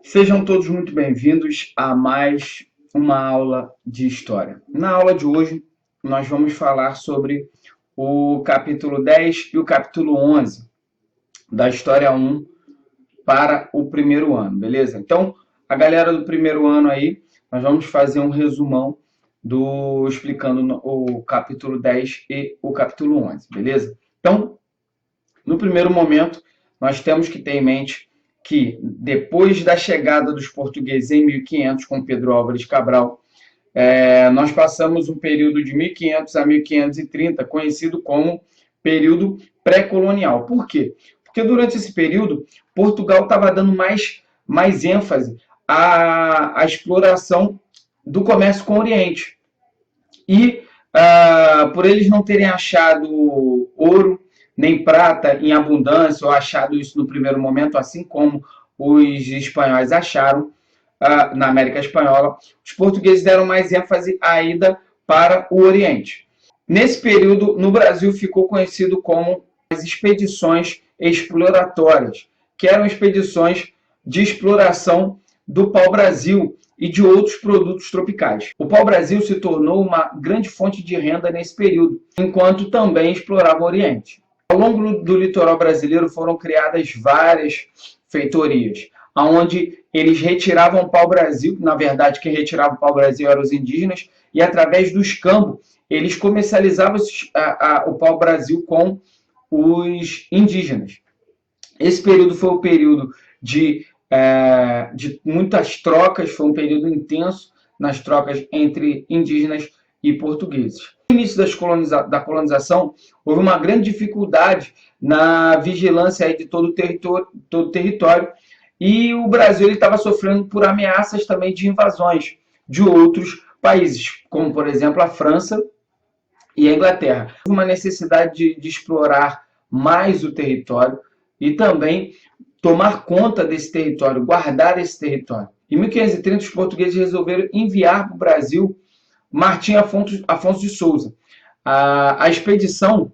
Sejam todos muito bem-vindos a mais uma aula de história. Na aula de hoje, nós vamos falar sobre o capítulo 10 e o capítulo 11 da História 1 para o primeiro ano, beleza? Então, a galera do primeiro ano aí, nós vamos fazer um resumão do explicando o capítulo 10 e o capítulo 11, beleza? Então, no primeiro momento, nós temos que ter em mente que, depois da chegada dos portugueses em 1500, com Pedro Álvares Cabral, nós passamos um período de 1500 a 1530, conhecido como período pré-colonial. Por quê? Porque durante esse período, Portugal estava dando mais ênfase à exploração do comércio com o Oriente. E por eles não terem achado ouro nem prata em abundância, ou achado isso no primeiro momento, assim como os espanhóis acharam na América Espanhola, os portugueses deram mais ênfase à ida para o Oriente. Nesse período, no Brasil, ficou conhecido como as expedições exploratórias, que eram expedições de exploração do pau-brasil e de outros produtos tropicais. O pau-brasil se tornou uma grande fonte de renda nesse período, enquanto também explorava o Oriente. Ao longo do litoral brasileiro foram criadas várias feitorias, onde eles retiravam o pau-brasil, na verdade quem retirava o pau-brasil eram os indígenas, e através do escambo eles comercializavam o pau-brasil com os indígenas. Esse período foi um período de muitas trocas, foi um período intenso nas trocas entre indígenas e portugueses. No início da colonização, houve uma grande dificuldade na vigilância aí de todo o território, e o Brasil estava sofrendo por ameaças também de invasões de outros países, como, por exemplo, a França e a Inglaterra. Houve uma necessidade de explorar mais o território e também tomar conta desse território, guardar esse território. Em 1530, os portugueses resolveram enviar para o Brasil Martim Afonso de Souza. A expedição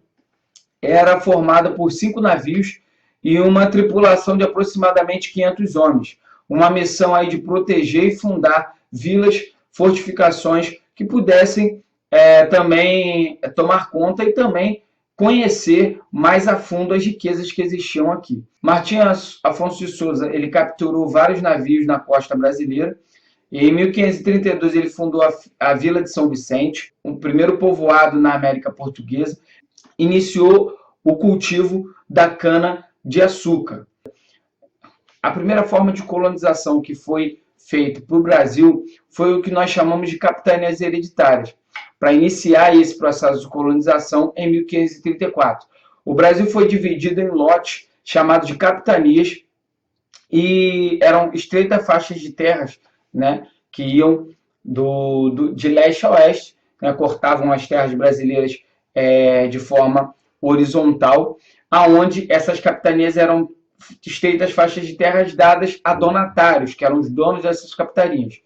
era formada por 5 navios e uma tripulação de aproximadamente 500 homens. Uma missão aí de proteger e fundar vilas, fortificações que pudessem também tomar conta e também conhecer mais a fundo as riquezas que existiam aqui. Martim Afonso de Souza, ele capturou vários navios na costa brasileira. E em 1532 ele fundou a Vila de São Vicente, o primeiro povoado na América Portuguesa. Iniciou o cultivo da cana-de-açúcar. A primeira forma de colonização que foi feita para o Brasil foi o que nós chamamos de capitanias hereditárias, para iniciar esse processo de colonização em 1534. O Brasil foi dividido em lotes chamados de capitanias, e eram estreitas faixas de terras, né, que iam de leste a oeste, né, cortavam as terras brasileiras de forma horizontal, aonde essas capitanias eram estreitas faixas de terras dadas a donatários, que eram os donos dessas capitanias.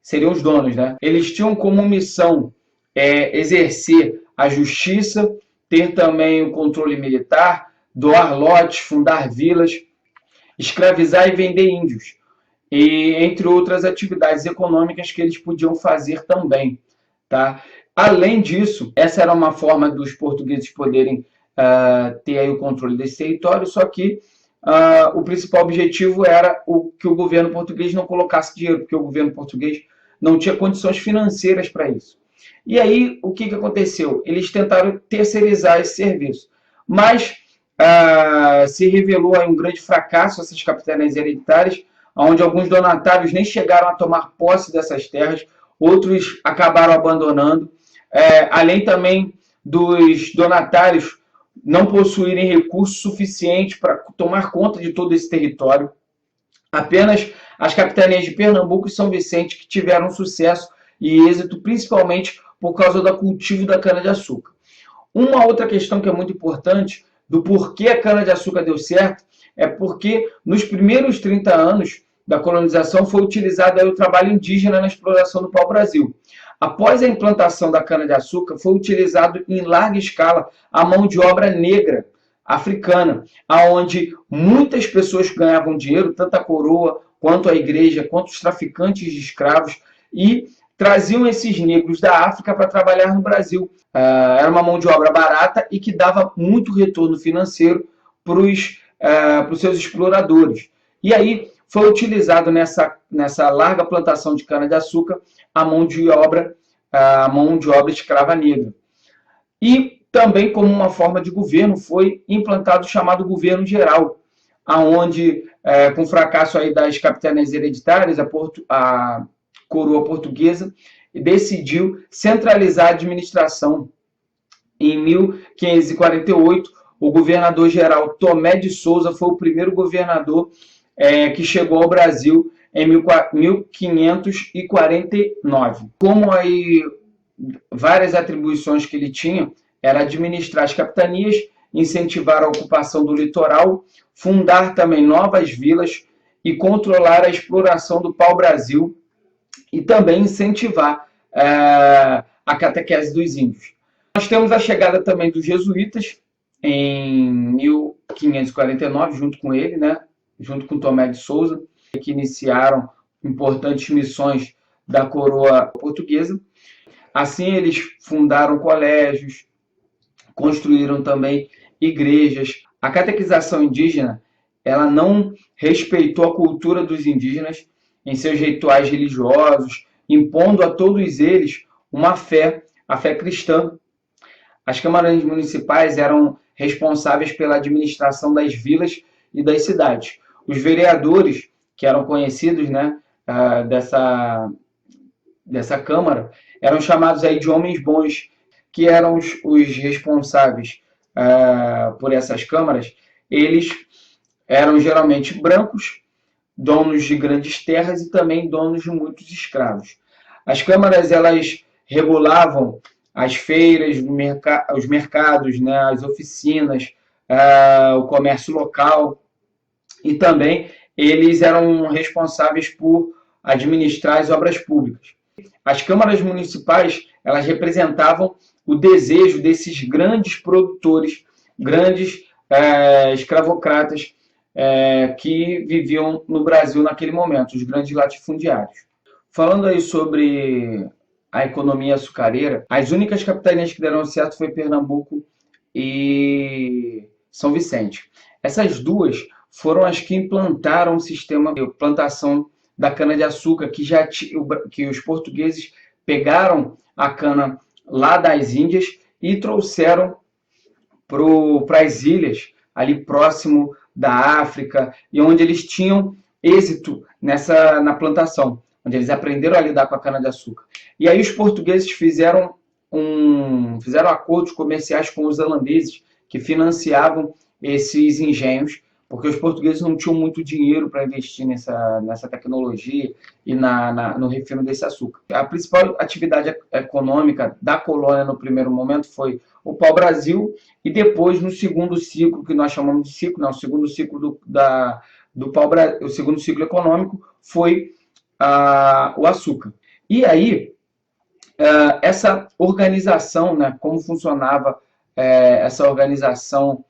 Seriam os donos, né? Eles tinham como missão exercer a justiça, ter também o controle militar, doar lotes, fundar vilas, escravizar e vender índios, e entre outras atividades econômicas que eles podiam fazer também, tá? Além disso, essa era uma forma dos portugueses poderem ter aí o controle desse território, só que o principal objetivo era que o governo português não colocasse dinheiro, porque o governo português não tinha condições financeiras para isso. E aí, o que aconteceu? Eles tentaram terceirizar esse serviço, mas se revelou aí um grande fracasso essas capitanias hereditárias, onde alguns donatários nem chegaram a tomar posse dessas terras, outros acabaram abandonando, além também dos donatários não possuírem recursos suficientes para tomar conta de todo esse território. Apenas as capitanias de Pernambuco e São Vicente que tiveram sucesso e êxito, principalmente por causa do cultivo da cana-de-açúcar. Uma outra questão que é muito importante do porquê a cana-de-açúcar deu certo é porque nos primeiros 30 anos da colonização foi utilizado aí o trabalho indígena na exploração do pau-brasil. Após a implantação da cana-de-açúcar, foi utilizado em larga escala a mão de obra negra africana, aonde muitas pessoas ganhavam dinheiro, tanto a coroa, quanto a igreja, quanto os traficantes de escravos, e traziam esses negros da África para trabalhar no Brasil. Era uma mão de obra barata e que dava muito retorno financeiro para os seus exploradores. E aí foi utilizado nessa larga plantação de cana-de-açúcar a mão de obra escrava negra. E também, como uma forma de governo, foi implantado o chamado governo geral, aonde, com o fracasso aí das capitanias hereditárias, a coroa portuguesa decidiu centralizar a administração. Em 1548, o governador-geral Tomé de Souza foi o primeiro governador que chegou ao Brasil em 1549. Como aí várias atribuições que ele tinha era administrar as capitanias, incentivar a ocupação do litoral, fundar também novas vilas e controlar a exploração do pau-brasil e também incentivar a catequese dos índios. Nós temos a chegada também dos jesuítas em 1549, junto com ele, né, junto com Tomé de Souza, que iniciaram importantes missões da coroa portuguesa. Assim, eles fundaram colégios, construíram também igrejas. A catequização indígena, ela não respeitou a cultura dos indígenas em seus rituais religiosos, impondo a todos eles uma fé, a fé cristã. As câmaras municipais eram responsáveis pela administração das vilas e das cidades. Os vereadores, que eram conhecidos, né, dessa câmara, eram chamados aí de homens bons, que eram os responsáveis por essas câmaras. Eles eram geralmente brancos, donos de grandes terras e também donos de muitos escravos. As câmaras, elas regulavam as feiras, os mercados, né, as oficinas, o comércio local, e também eles eram responsáveis por administrar as obras públicas. As câmaras municipais, elas representavam o desejo desses grandes produtores, grandes escravocratas que viviam no Brasil naquele momento, os grandes latifundiários. Falando aí sobre a economia açucareira, as únicas capitanias que deram certo foi Pernambuco e São Vicente. Essas duas foram as que implantaram o sistema de plantação da cana-de-açúcar, que os portugueses pegaram a cana lá das Índias e trouxeram para as ilhas, ali próximo da África, e onde eles tinham êxito na plantação, onde eles aprenderam a lidar com a cana-de-açúcar. E aí os portugueses fizeram acordos comerciais com os holandeses, que financiavam esses engenhos, porque os portugueses não tinham muito dinheiro para investir nessa tecnologia e no refino desse açúcar. A principal atividade econômica da colônia no primeiro momento foi o pau-brasil, e depois, no segundo ciclo, que nós chamamos de ciclo, não, o segundo ciclo do pau-brasil, o segundo ciclo econômico foi o açúcar. E aí, essa organização, né, como funcionava essa organização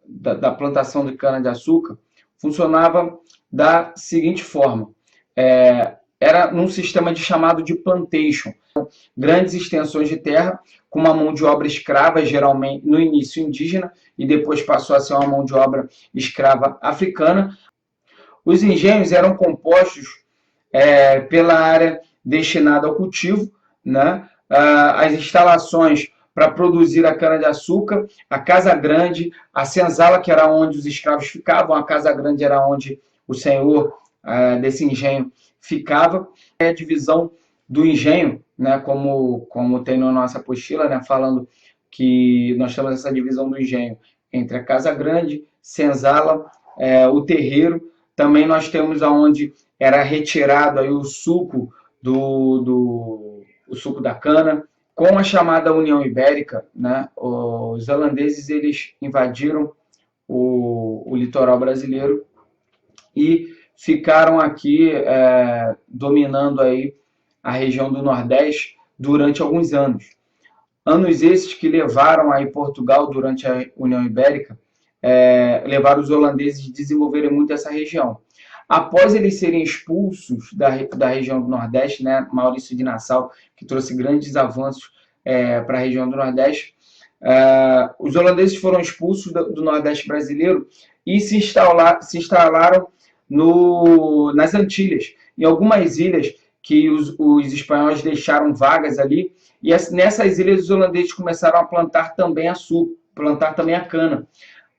da plantação de cana-de-açúcar, funcionava da seguinte forma. Era num sistema chamado de plantation. Grandes extensões de terra com uma mão de obra escrava, geralmente no início indígena, e depois passou a ser uma mão de obra escrava africana. Os engenhos eram compostos pela área destinada ao cultivo, né? As instalações para produzir a cana-de-açúcar, a Casa Grande, a senzala, que era onde os escravos ficavam, a Casa Grande era onde o senhor desse engenho ficava. A divisão do engenho, né, como tem na nossa apostila, né, falando que nós temos essa divisão do engenho entre a Casa Grande, senzala, o terreiro. Também nós temos aonde era retirado aí o suco o suco da cana. Com a chamada União Ibérica, né, os holandeses eles invadiram o litoral brasileiro e ficaram aqui dominando aí a região do Nordeste durante alguns anos. Anos esses que levaram aí Portugal, durante a União Ibérica, levaram os holandeses a desenvolverem muito essa região. Após eles serem expulsos da região do Nordeste, né, Maurício de Nassau, que trouxe grandes avanços para a região do Nordeste, os holandeses foram expulsos do Nordeste brasileiro e se instalaram nas Antilhas, em algumas ilhas que os espanhóis deixaram vagas ali, e nessas ilhas os holandeses começaram a plantar também açúcar, plantar também a cana,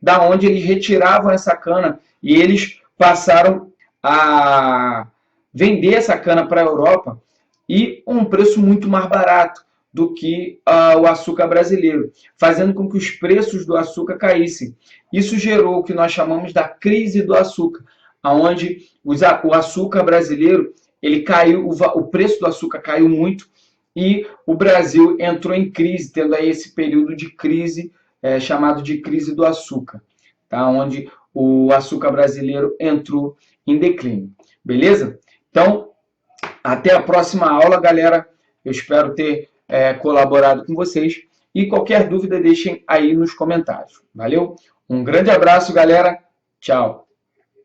da onde eles retiravam essa cana e eles passaram a vender essa cana para a Europa e um preço muito mais barato do que o açúcar brasileiro, fazendo com que os preços do açúcar caíssem. Isso gerou o que nós chamamos da crise do açúcar, onde o açúcar brasileiro ele caiu, o preço do açúcar caiu muito e o Brasil entrou em crise, tendo aí esse período de crise chamado de crise do açúcar, tá? Onde o açúcar brasileiro entrou em declínio. Beleza? Então, até a próxima aula, galera. Eu espero ter colaborado com vocês. E qualquer dúvida, deixem aí nos comentários. Valeu? Um grande abraço, galera. Tchau.